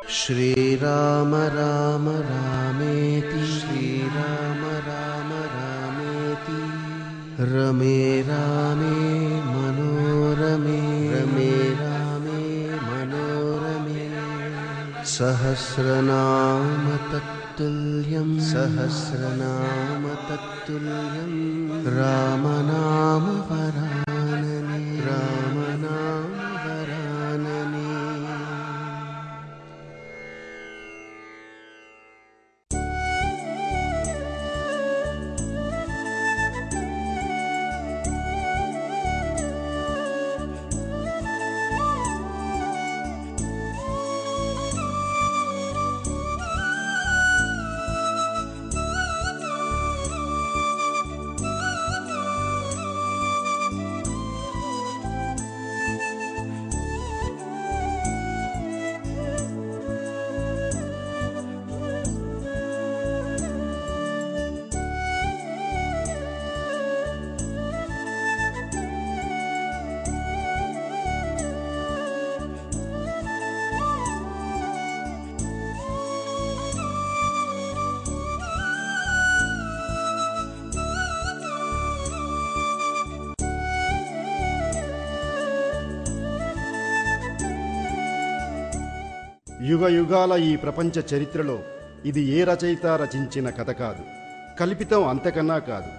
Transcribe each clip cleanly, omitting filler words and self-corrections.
श्रीराम राम रामेति श्रीराम राम रामेति रमे रामे मनोरमे रमे रामे मनोरमे सहस्रनाम तत्तुल्यं रामनाम वरानने रामनाम वरानने। యుగ యుగాల ఈ ప్రపంచ చరిత్రలో ఇది ఏ రచయిత రచించిన కథ కాదు, కల్పితం అంతకన్నా కాదు.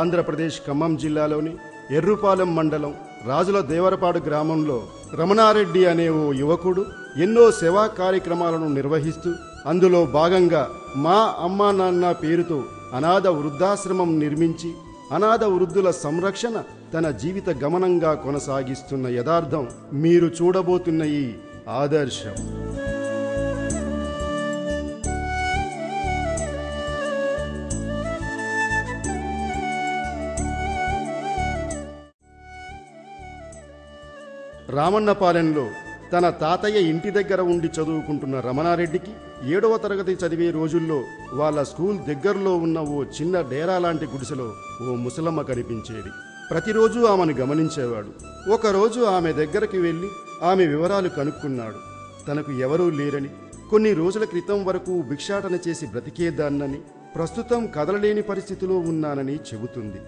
ఆంధ్రప్రదేశ్ ఖమ్మం జిల్లాలోని ఎర్రుపాలెం మండలం రాజుల దేవరపాడు గ్రామంలో రమణారెడ్డి అనే ఓ యువకుడు ఎన్నో సేవా కార్యక్రమాలను నిర్వహిస్తూ అందులో భాగంగా మా అమ్మా నాన్న పేరుతో అనాథ వృద్ధాశ్రమం నిర్మించి అనాథ వృద్ధుల సంరక్షణ తన జీవిత గమనంగా కొనసాగిస్తున్న యథార్థం మీరు చూడబోతున్న ఈ ఆదర్శం. రామన్నపాలెంలో తన తాతయ్య ఇంటి దగ్గర ఉండి చదువుకుంటున్న రమణారెడ్డికి 7వ తరగతి చదివే రోజుల్లో వాళ్ళ స్కూల్ దగ్గరలో ఉన్న ఓ చిన్న డేరా లాంటి గుడిసెలో ఓ ముసలమ్మ కనిపించేది. ప్రతిరోజు ఆమెను గమనించేవాడు. ఒకరోజు ఆమె దగ్గరికి వెళ్ళి ఆమె వివరాలు కనుక్కున్నాడు. తనకు ఎవరూ లేరని, కొన్ని రోజుల క్రితం వరకు భిక్షాటన చేసి బ్రతికేదాన్నని, ప్రస్తుతం కదలలేని పరిస్థితిలో ఉన్నానని చెబుతుంది.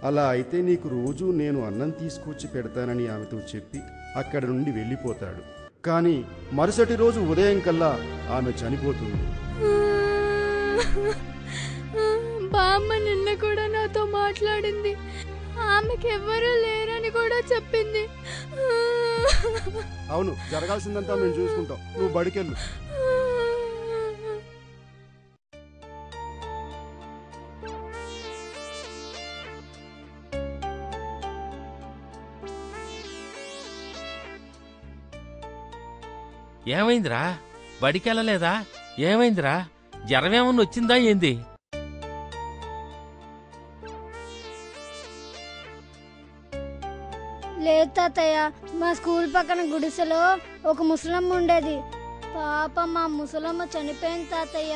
అలా అయితే నీకు రోజూ నేను అన్నం తీసుకొచ్చి పెడతానని ఆమెతో చెప్పి అక్కడి నుండి వెళ్ళిపోతాడు. కానీ మరుసటి రోజు ఉదయం కల్లా ఆమె చనిపోతుంది. బామ్మ నిన్న కూడా నాతో మాట్లాడింది. ఆమెకి ఎవ్వరూ లేరని కూడా చెప్పింది. అవును, జరగాల్సిందంతా మేము చూసుకుంటాం, నువ్వు బడికెళ్ళు. ఏమైందిరా, బడికెళ్ళలేదా? ఏమైందిరా, జ్వరమేమన్నా వచ్చిందా ఏంది? లేదు తాతయ్య, మా స్కూల్ పక్కన గుడిసెలో ఒక ముసలమ్మ ఉండేది. పాప మా ముసలమ్మ చనిపోయింది తాతయ్య.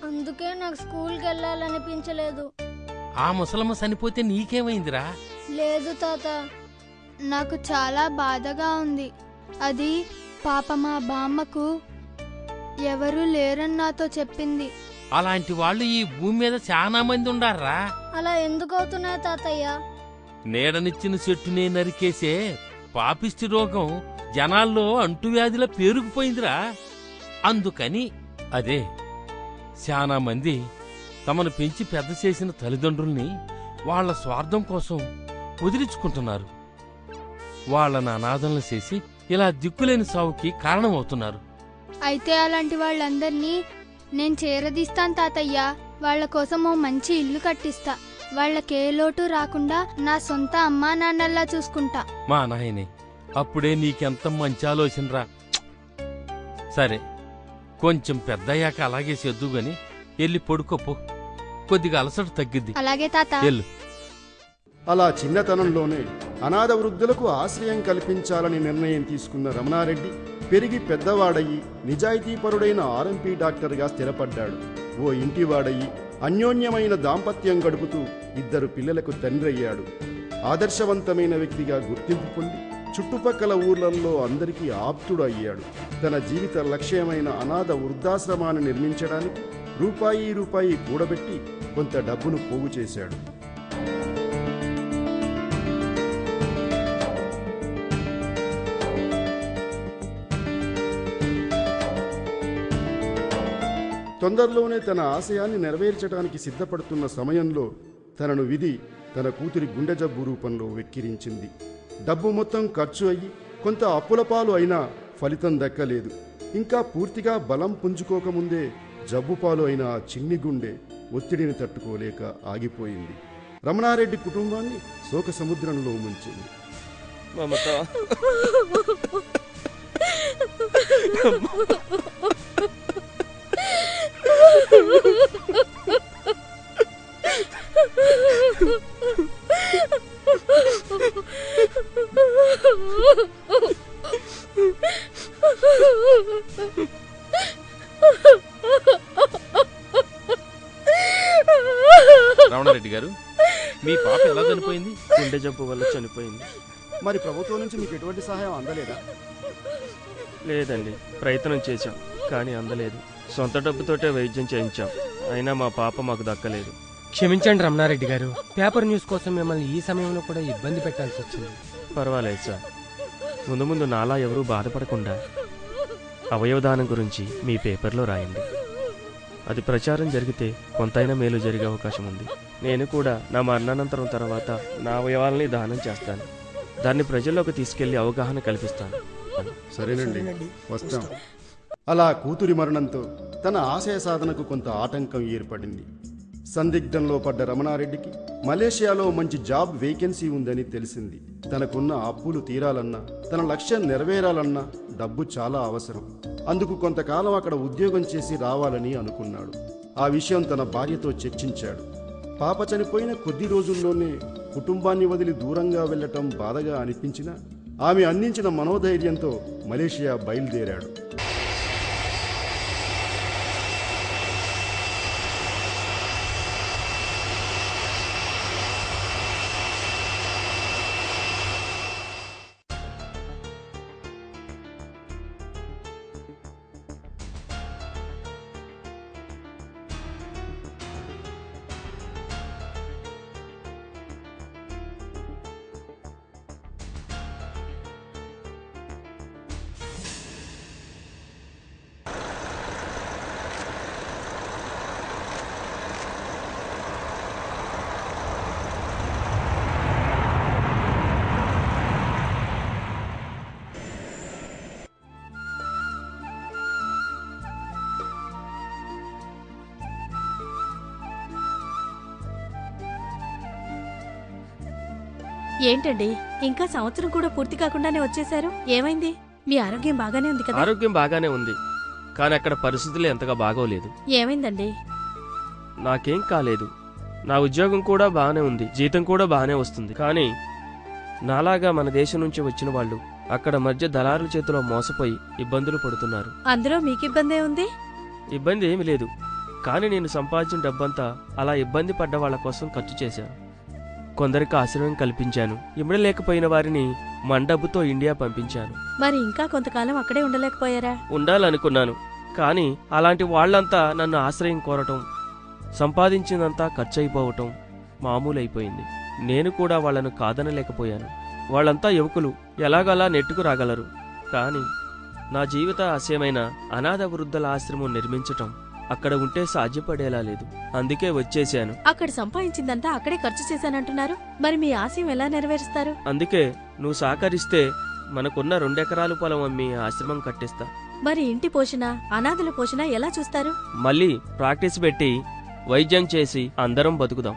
అందుకే నాకు స్కూల్కి వెళ్ళాలనిపించలేదు. ఆ ముసలమ్మ చనిపోతే నీకేమైందిరా? లేదు తాత, నాకు చాలా బాధగా ఉంది. అది పాప మా బామ్మకు ఎవరూ లేరని నాతో చెప్పింది. అలాంటి వాళ్ళు ఈ భూమి మీద చాలా మంది ఉండారా. అలా ఎందుకు అవుతున్నాయి తాతయ్య? నీడనిచ్చిన చెట్టునే నరికేసే పాపిష్టి రోగం జనాల్లో అంటువ్యాధిలా పేరుకుపోయిందిరా. అందుకని అదే చాలా మంది తమను పెంచి పెద్ద చేసిన తల్లిదండ్రుల్ని వాళ్ల స్వార్థం కోసం వదిలించుకుంటున్నారు. వాళ్లను అనాథలను చేసి ఇలా దిక్కులేని సావుకి కారణమవుతున్నారు. అయితే అలాంటి వాళ్ళందర్నీ నేను చేరదీస్తాను తాతయ్య. వాళ్ల కోసం ఓ మంచి ఇల్లు కట్టిస్తా. వాళ్లకే లోటు రాకుండా నా సొంత అమ్మా నాన్నల్లా చూసుకుంటా. మా నాయనే, అప్పుడే నీకెంత మంచి ఆలోచనరా. సరే, కొంచెం పెద్దయ్యాక అలాగే చేద్దుగాని ఎల్లి పడుకోపో, కొద్దిగా అలసట తగ్గిద్ది. అలాగే తాత. ఎల్లు. అలా చిన్నతనంలోనే అనాథ వృద్ధులకు ఆశ్రయం కల్పించాలని నిర్ణయం తీసుకున్న రమణారెడ్డి పెరిగి పెద్దవాడయ్యి నిజాయితీపరుడైన ఆర్ఎంపీ డాక్టర్గా స్థిరపడ్డాడు. ఓ ఇంటివాడయ్యి అన్యోన్యమైన దాంపత్యం గడుపుతూ 2 పిల్లలకు తండ్రి అయ్యాడు. ఆదర్శవంతమైన వ్యక్తిగా గుర్తింపు పొంది చుట్టుపక్కల ఊర్లలో అందరికీ ఆప్తుడు అయ్యాడు. తన జీవిత లక్ష్యమైన అనాథ వృద్ధాశ్రమాన్ని నిర్మించడానికి రూపాయి కూడబెట్టి కొంత డబ్బును పోగు చేశాడు. తొందరలోనే తన ఆశయాన్ని నెరవేర్చడానికి సిద్ధపడుతున్న సమయంలో తనను విధి తన కూతురి గుండె జబ్బు రూపంలో వెక్కిరించింది. డబ్బు మొత్తం ఖర్చు అయ్యి కొంత అప్పులపాలు అయినా ఫలితం దక్కలేదు. ఇంకా పూర్తిగా బలం పుంజుకోకముందే జబ్బుపాలు అయిన ఆ చిన్ని గుండె ఒత్తిడిని తట్టుకోలేక ఆగిపోయింది. రమణారెడ్డి కుటుంబాన్ని శోక సముద్రంలో ముంచింది. రమణారెడ్డి గారు, మీ పాప ఎలా చనిపోయింది? గుండె జబ్బు వల్ల చనిపోయింది. మరి ప్రభుత్వం నుంచి మీకు ఎటువంటి సహాయం అందలేదా? లేదండి, ప్రయత్నం చేశాం కానీ అందలేదు. సొంత డబ్బుతోటే వైద్యం చేయించాం, అయినా మా పాప మాకు దక్కలేదు. క్షమించండి రమణారెడ్డి గారు, పేపర్ న్యూస్ కోసం మిమ్మల్ని ఈ సమయంలో కూడా ఇబ్బంది పెట్టాల్సి వచ్చింది. పర్వాలేదు సార్, ముందు ముందు నాలా ఎవరూ బాధపడకుండా అవయవదానం గురించి మీ పేపర్లో రాయండి. అది ప్రచారం జరిగితే కొంతైనా మేలు జరిగే అవకాశం ఉంది. నేను కూడా నా మరణానంతరం తర్వాత నా అవయవాలని దానం చేస్తాను. దాన్ని ప్రజల్లోకి తీసుకెళ్లి అవగాహన కల్పిస్తాను. సరేనండి, వస్తాం. అలా కూతురి మరణంతో తన ఆశయ సాధనకు కొంత ఆటంకం ఏర్పడింది. సందిగ్ధంలో పడ్డ రమణారెడ్డికి మలేషియాలో మంచి జాబ్ వేకెన్సీ ఉందని తెలిసింది. తనకున్న అప్పులు తీరాలన్నా, తన లక్ష్యం నెరవేరాలన్నా డబ్బు చాలా అవసరం. అందుకు కొంతకాలం అక్కడ ఉద్యోగం చేసి రావాలని అనుకున్నాడు. ఆ విషయం తన భార్యతో చర్చించాడు. పాప చనిపోయిన కొద్ది రోజుల్లోనే కుటుంబాన్ని వదిలి దూరంగా వెళ్లటం బాధగా అనిపించినా ఆమె అందించిన మనోధైర్యంతో మలేషియా బయలుదేరాడు. ఏంటండి, ఇంకా సంవత్సరం కూడా పూర్తి కాకుండానే వచ్చేశారు? ఏమైంది? మీ ఆరోగ్యం బాగానే ఉంది కదా? ఆరోగ్యం బాగానే ఉంది, కానీ అక్కడ పరిస్థితులు ఎంతగా బాగోలేదు. ఏమైందండి? నాకేం కాలేదు. నా ఉద్యోగం కూడా బాగానే ఉంది, జీతం కూడా బాగానే వస్తుంది. కానీ నాలాగా మన దేశం నుంచి వచ్చిన వాళ్ళు అక్కడ మధ్య దళారుల చేతిలో మోసపోయి ఇబ్బందులు పడుతున్నారు. అందులో మీకు ఇబ్బందే ఉంది? ఇబ్బంది ఏమి లేదు, కానీ నేను సంపాదించిన డబ్బంతా అలా ఇబ్బంది పడ్డ వాళ్ళ కోసం ఖర్చు చేశాను. కొందరికి ఆశ్రయం కల్పించాను, ఇమ్మడలేకపోయిన వారిని మన డబ్బుతో ఇండియా పంపించాను. మరి ఇంకా కొంతకాలం అక్కడే ఉండలేకపోయారా? ఉండాలనుకున్నాను, కానీ అలాంటి వాళ్లంతా నన్ను ఆశ్రయం కోరటం, సంపాదించిందంతా ఖర్చయిపోవటం మామూలైపోయింది. నేను కూడా వాళ్లను కాదనలేకపోయాను. వాళ్ళంతా యువకులు, ఎలాగలా నెట్టుకు రాగలరు. కానీ నా జీవిత ఆశయమైన అనాథ వృద్ధుల ఆశ్రమం నిర్మించటం అక్కడ ఉంటే సాధ్యపడేలా లేదు. అందుకే వచ్చేశాను. అక్కడ సంపాదించిందంతా అక్కడే ఖర్చు చేశానంటున్నారు. మరి మీ ఆశయం ఎలా నెరవేరుస్తారు? అందుకే నువ్వు సహకరిస్తే మనకున్న 2 ఎకరాల పొలం అమ్మి ఆశ్రమం కట్టిస్తా. మరి ఇంటి పోషణ, అనాథల పోషణ ఎలా చూస్తారు? మళ్ళీ ప్రాక్టీస్ పెట్టి వైద్యం చేసి అందరం బతుకుదాం.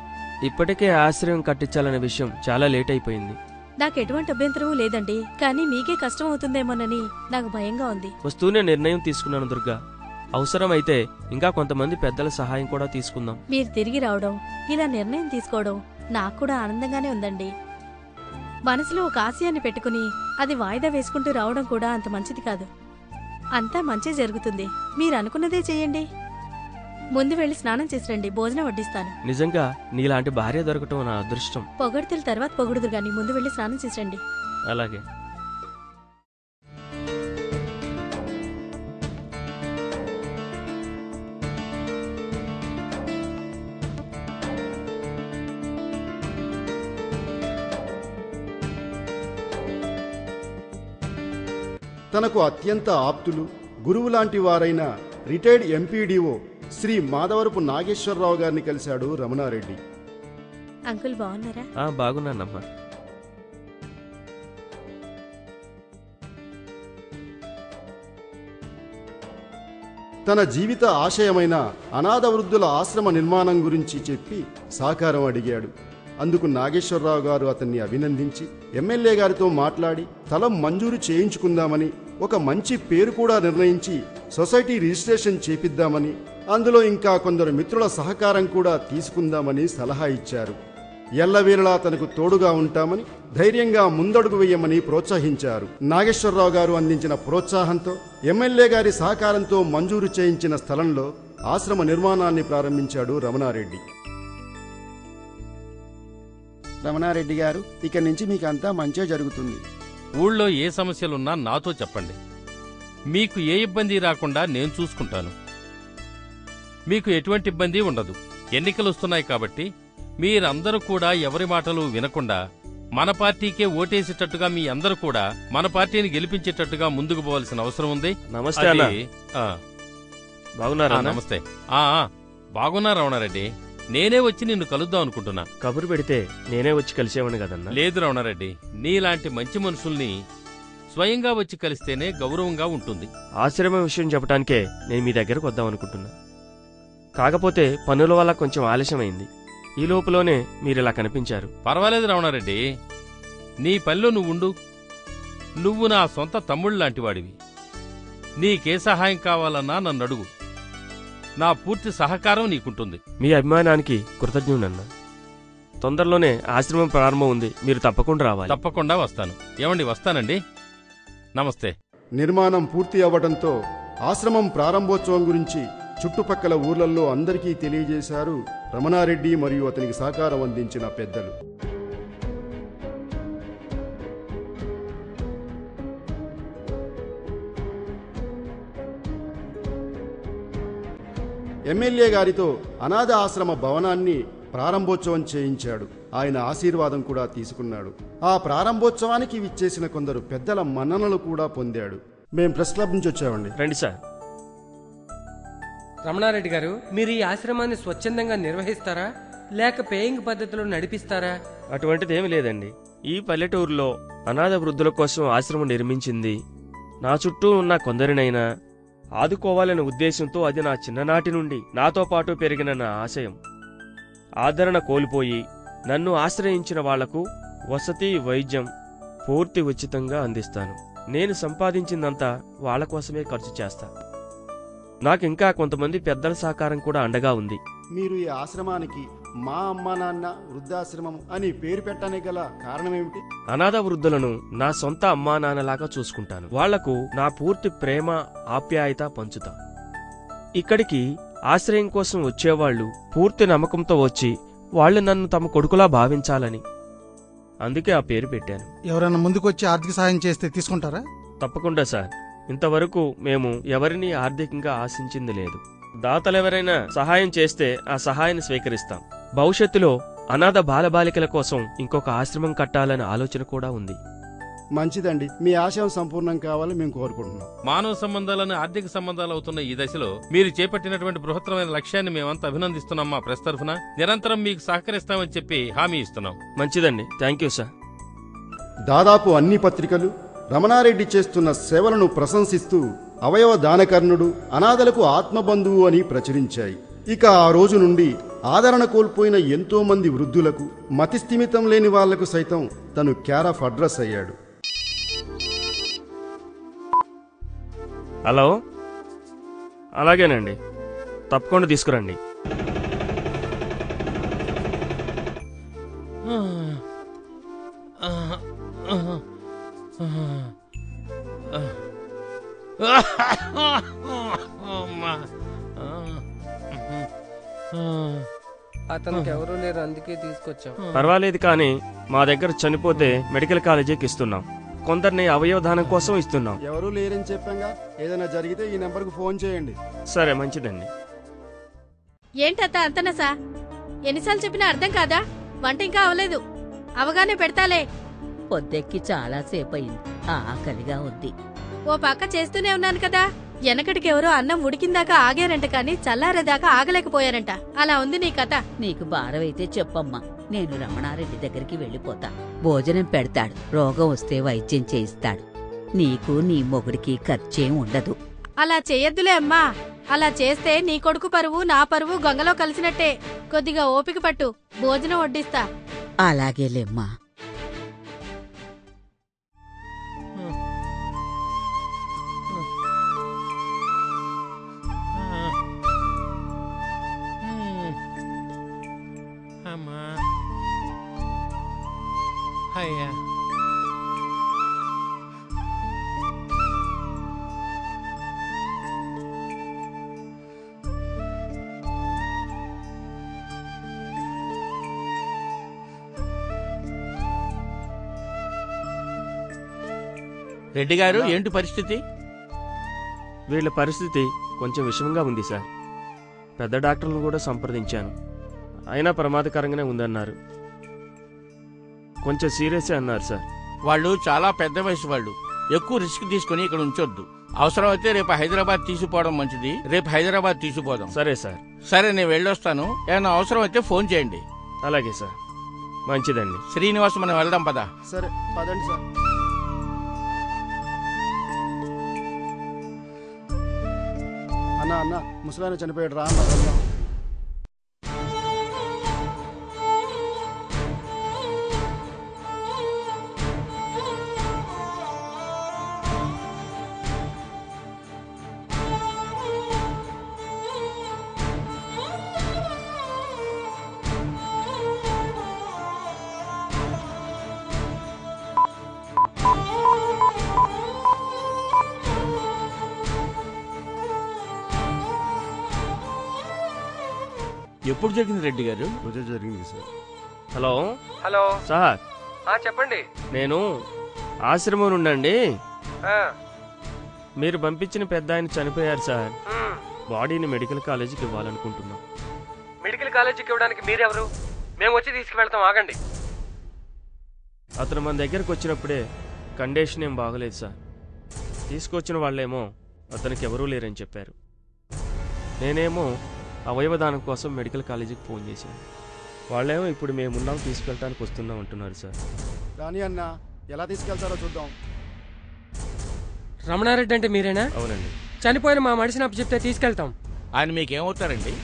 ఇప్పటికే ఆశ్రయం కట్టించాలనే విషయం చాలా లేట్ అయిపోయింది. నాకెటువంటి అభ్యంతరమూ లేదండి, కానీ మీకే కష్టం అవుతుందేమోనని నాకు భయంగా ఉంది. వస్తూనే నిర్ణయం తీసుకున్నాను దుర్గా. అవసరమైతే ఇంకా కొంతమంది పెద్దల సహాయం కూడా తీసుకుందాం. మీరు తిరిగి రావడం, ఇలా నిర్ణయం తీసుకోవడం నాకు కూడా ఆనందంగానే ఉందండి. మనసులో ఒక ఆశయాన్ని పెట్టుకుని అది వాయిదా వేసుకుంటూ రావడం కూడా అంత మంచిది కాదు. అంతా మంచి జరుగుతుంది. మీరు అనుకున్నదే చెయ్యండి. ముందు వెళ్లి స్నానం చేసి రండి, భోజనం వడ్డిస్తాను. నిజంగా నీలాంటి భార్య దొరకటం నా అదృష్టం. పొగడ్తల తర్వాత పొగుడుదురు గాని ముందు వెళ్లి స్నానం చేసి రండి. అలాగే. తనకు అత్యంత ఆప్తులు, గురువులాంటి వారైన రిటైర్డ్ ఎంపీడీఓ శ్రీ మాధవరపు నాగేశ్వరరావు గారిని కలిశాడు రమణారెడ్డి. అంకుల్ బాగున్నారా? బాగున్నానమ్మా. తన జీవిత ఆశయమైన అనాథ వృద్ధుల ఆశ్రమ నిర్మాణం గురించి చెప్పి సహకారం అడిగాడు. అందుకు నాగేశ్వరరావు గారు అతన్ని అభినందించి ఎమ్మెల్యే గారితో మాట్లాడి స్థలం మంజూరు చేయించుకుందామని, ఒక మంచి పేరు కూడా నిర్ణయించి సొసైటీ రిజిస్ట్రేషన్ చేపిద్దామని, అందులో ఇంకా కొందరు మిత్రుల సహకారం కూడా తీసుకుందామని సలహా ఇచ్చారు. ఎల్లవేళలా తనకు తోడుగా ఉంటామని, ధైర్యంగా ముందడుగు వేయమని ప్రోత్సహించారు. నాగేశ్వరరావు గారు అందించిన ప్రోత్సాహంతో ఎమ్మెల్యే గారి సహకారంతో మంజూరు చేయించిన స్థలంలో ఆశ్రమ నిర్మాణాన్ని ప్రారంభించాడు రమణారెడ్డి. రమణారెడ్డి గారు, ఇక నుంచి మీకంతా మంచే జరుగుతుంది. ఊళ్ళో ఏ సమస్యలున్నా నాతో చెప్పండి. మీకు ఏ ఇబ్బంది రాకుండా నేను చూసుకుంటాను. మీకు ఎటువంటి ఇబ్బంది ఉండదు. ఎన్నికలొస్తున్నాయి కాబట్టి మీరందరూ కూడా ఎవరి మాటలు వినకుండా మన పార్టీకే ఓటేసేటట్టుగా మీ అందరూ కూడా మన పార్టీని గెలిపించేటట్టుగా ముందుకు పోవాల్సిన అవసరం ఉంది. నమస్తే. బాగున్నారా? నమస్తే. బాగున్నా రమణారెడ్డి. నేనే వచ్చి నిన్ను కలుద్దాం అనుకుంటున్నా. కబురు పెడితే నేనే వచ్చి కలిసేవాడిని కదన్నా. లేదు రమణారెడ్డి, నీలాంటి మంచి మనుషుల్ని స్వయంగా వచ్చి కలిస్తేనే గౌరవంగా ఉంటుంది. ఆశ్రమం విషయం చెప్పడానికే నేను మీ దగ్గరకు వద్దాం అనుకుంటున్నా. కాకపోతే పనుల వల్ల కొంచెం ఆలస్యమైంది. ఈ లోపులోనే మీరిలా కనిపించారు. పర్వాలేదు రమణారెడ్డి, నీ పనిలో నువ్వుండు. నువ్వు నా సొంత తమ్ముళ్ళలాంటివాడివి. నీకే సహాయం కావాలన్నా నన్ను అడుగు. నా పూర్తి సహకారం నీకుంటుంది. మీ అభిమానానికి కృతజ్ఞునన్నా. తొందరలోనే ఆశ్రమం ప్రారంభం ఉంది, మీరు తప్పకుండా రావాలి. తప్పకుండా వస్తాను. ఏమండి, వస్తానండి. నమస్తే. నిర్మాణం పూర్తి అవ్వడంతో ఆశ్రమం ప్రారంభోత్సవం గురించి చుట్టుపక్కల ఊర్లలో అందరికీ తెలియజేశారు రమణారెడ్డి మరియు అతనికి సహకారం అందించిన పెద్దలు. ఎమ్మెల్యే గారితో అనాథ ఆశ్రమ భవనాన్ని ప్రారంభోత్సవం చేయించాడు. ఆయన ఆశీర్వాదం కూడా తీసుకున్నాడు. ఆ ప్రారంభోత్సవానికి విచ్చేసిన కొందరు పెద్దల మన్ననలు కూడా పొందాడు. మేం ప్రెస్ క్లబ్ నుంచి వచ్చామండి. రండి సార్. రమణారెడ్డి గారు, మీరు ఈ ఆశ్రమాన్ని స్వచ్ఛందంగా నిర్వహిస్తారా లేక పేయింగ్ పద్ధతిలో నడిపిస్తారా? అటువంటిదేమీ లేదండి. ఈ పల్లెటూరులో అనాథ వృద్ధుల కోసం ఆశ్రమం నిర్మించింది నా చుట్టూ ఉన్న కొందరినైనా ఆదుకోవాలనే ఉద్దేశంతో. అది నా చిన్ననాటి నుండి నాతో పాటు పెరిగిన నా ఆశయం. ఆదరణ కోల్పోయి నన్ను ఆశ్రయించిన వాళ్లకు వసతి, వైద్యం పూర్తి ఉచితంగా అందిస్తాను. నేను సంపాదించిందంతా వాళ్ల కోసమే ఖర్చు చేస్తా. నాకింకా కొంతమంది పెద్దల సహకారం కూడా అండగా ఉంది. మీరు ఈ ఆశ్రమానికి మా అమ్మా నాన్న వృద్ధాశ్రమం అని పేరు పెట్టడానికి గల కారణమేమిటి? అనాథ వృద్ధులను నా సొంత అమ్మా నాన్నలాగా చూసుకుంటాను. వాళ్లకు నా పూర్తి ప్రేమ, ఆప్యాయత పంచుతా. ఇక్కడికి ఆశ్రయం కోసం వచ్చేవాళ్లు పూర్తి నమ్మకంతో వచ్చి వాళ్లు నన్ను తమ కొడుకులా భావించాలని, అందుకే ఆ పేరు పెట్టాను. ఎవరైనా ముందుకొచ్చి ఆర్థిక సహాయం చేస్తే తీసుకుంటారా? తప్పకుండా సార్. ఇంతవరకు మేము ఎవరినీ ఆర్థికంగా ఆశించింది లేదు. దాతలెవరైనా సహాయం చేస్తే ఆ సహాయాన్ని స్వీకరిస్తాం. భవిష్యత్తులో అనాథ బాలబాలికల కోసం ఇంకొక ఆశ్రమం కట్టాలనే ఆలోచన కూడా ఉంది. మంచిదండి, మీ ఆశయం సంపూర్ణం కావాలని మేము కోరుకుంటున్నాం. మానవ సంబంధాలను ఆర్థిక సంబంధాలు అవుతున్న ఈ దశలో మీరు చేపట్టినటువంటి బృహత్తరమైన లక్ష్యాన్ని మేమంతా అభినందిస్తున్నాం. మా ప్రెస్ తరఫున నిరంతరం మీకు సహకరిస్తామని చెప్పి హామీ ఇస్తున్నాం. మంచిదండి. Thank you sir. దాదాపు అన్ని పత్రికలు రమణారెడ్డి చేస్తున్న సేవలను ప్రశంసిస్తూ అవయవ దానకర్ణుడు, అనాథలకు ఆత్మబంధువు అని ప్రచురించాయి. ఇక ఆ రోజు నుండి ఆదరణ కోల్పోయిన ఎంతో మంది వృద్ధులకు, మతిస్థిమితం లేని వాళ్లకు సైతం తను కేర్ ఆఫ్ అడ్రస్ అయ్యాడు. హలో, అలాగేనండి, తప్పకుండా తీసుకురండి. అతనికి ఎవరూ లేరు, అందుకే తీసుకొచ్చాం. పర్వాలేదు, కానీ మా దగ్గర చనిపోతే మెడికల్ కాలేజీకి ఇస్తున్నాం. కొందరిని అవయవదానం కోసం ఇస్తున్నాం. ఎవరూ లేరని చెప్పంగా, ఏదైనా జరిగితే ఈ నెంబర్కు ఫోన్ చేయండి. సరే, మంచిదండి. ఏంటత్తా అంతనసా? ఎన్నిసార్లు చెప్పినా అర్థం కాదా? వంట ఇంకా అవలేదు. అవగానే పెడతాలే. పొద్దెక్కి చాలాసేపు అయింది, ఆకలిగా ఉంది. ఓ పక్క చేస్తూనే ఉన్నాను కదా. వెనకటికి ఎవరో అన్నం ఉడికిందాకా ఆగారంట కానీ చల్లారేదాకా ఆగలేకపోయారంట. అలా ఉంది నీ కథ. నీకు భారమైతే చెప్పమ్మా, నేను రమణారెడ్డి దగ్గరికి వెళ్ళిపోతా. భోజనం పెడతాడు, రోగం వస్తే వైద్యం చేయిస్తాడు. నీకు నీ మొగుడికి ఖర్చేం ఉండదు. అలా చెయ్యొద్దులే అమ్మా. అలా చేస్తే నీ కొడుకు పరువు నా పరువు గంగలో కలిసినట్టే. కొద్దిగా ఓపిక పట్టు, భోజనం వడ్డిస్తా. అలాగేలేమ్మా. అమ్మా అయ్యా, రెడ్డి గారు, ఏంటి పరిస్థితి? వీళ్ళ పరిస్థితి కొంచెం విషమంగా ఉంది సార్. పెద్ద డాక్టర్లను కూడా సంప్రదించాను, అయినా ప్రమాదకరంగానే ఉందన్నారు. కొంచెం సీరియస్ అన్నారు సార్. వాళ్ళు చాలా పెద్ద వయసు వాళ్ళు, ఎక్కువ రిస్క్ తీసుకుని ఇక్కడ ఉంచొద్దు. అవసరమైతే రేపు హైదరాబాద్ తీసుకుపోవడం మంచిది. రేపు హైదరాబాద్ తీసుకుపోదాం. సరే సార్. సరే, నేను వెళ్ళొస్తాను. ఏమైనా అవసరం అయితే ఫోన్ చేయండి. అలాగే సార్, మంచిదండి. శ్రీనివాస్, మనం వెళ్దాం పదా. సరే పదండి సార్. అన్న ముసలాయన చనిపోయాడు, రా అన్న వెళ్దాం. ఎప్పుడు జరిగింది రెడ్డి గారు? రోజే జరిగింది సార్. హలో హలో సార్, చెప్పండి. నేను ఆశ్రమం నుండండి. మీరు పంపించిన పెద్ద ఆయన చనిపోయారు సార్. బాడీని మెడికల్ కాలేజీకి ఇవ్వాలనుకుంటున్నాం. మెడికల్ కాలేజీకి ఇవ్వడానికి మీరెవరు? మేము వచ్చి తీసుకువెళ్తాం, ఆగండి. అతను మన దగ్గరకు వచ్చినప్పుడే కండిషన్ ఏం బాగలేదు సార్. తీసుకొచ్చిన వాళ్ళేమో అతనికి ఎవరూ లేరని చెప్పారు. నేనేమో అవయవదానం కోసం మెడికల్ కాలేజీకి ఫోన్ చేశాను. వాళ్ళేమో ఇప్పుడు మేమున్నాం, తీసుకెళ్ళటానికి వస్తున్నాం అంటున్నారు సార్. రాని అన్న, ఎలా తీసుకెళ్తారో చూద్దాం. రమణారెడ్డి అంటే మీరేనా? అవునండి. చనిపోయిన మా మనిషిని అప్పు చెప్తే తీసుకెళ్తాం. ఆయన మీకేమవుతారండి?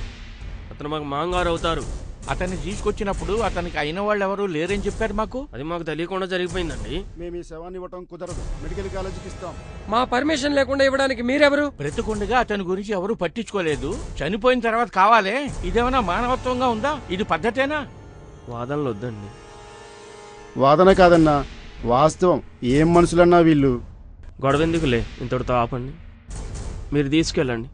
అతను మాకు మాంగారు అవుతారు. అతన్ని తీసుకొచ్చినప్పుడు అతనికి అయిన వాళ్ళు ఎవరు లేరని చెప్పారు మాకు. అది మాకు తెలియకుండా జరిగిపోయిందండి. మేము ఈ శవాన్ని ఇవ్వటం కుదరదు, మెడికల్ కాలేజీకి ఇస్తాం. మా పర్మిషన్ లేకుండా ఇవ్వడానికి మీరెవరు? బ్రతికుండగా అతని గురించి ఎవరు పట్టించుకోలేదు, చనిపోయిన తర్వాత కావాలే. ఇదేమన్నా మానవత్వంగా ఉందా? ఇది పద్ధతేనా? వాదనలు వద్దండి. వాదన కాదన్నా, వాస్తవం. ఏం మనుషులన్నా వీళ్ళు. గొడవెందుకులే, ఇంతటితో ఆపండి. మీరు తీసుకెళ్ళండి.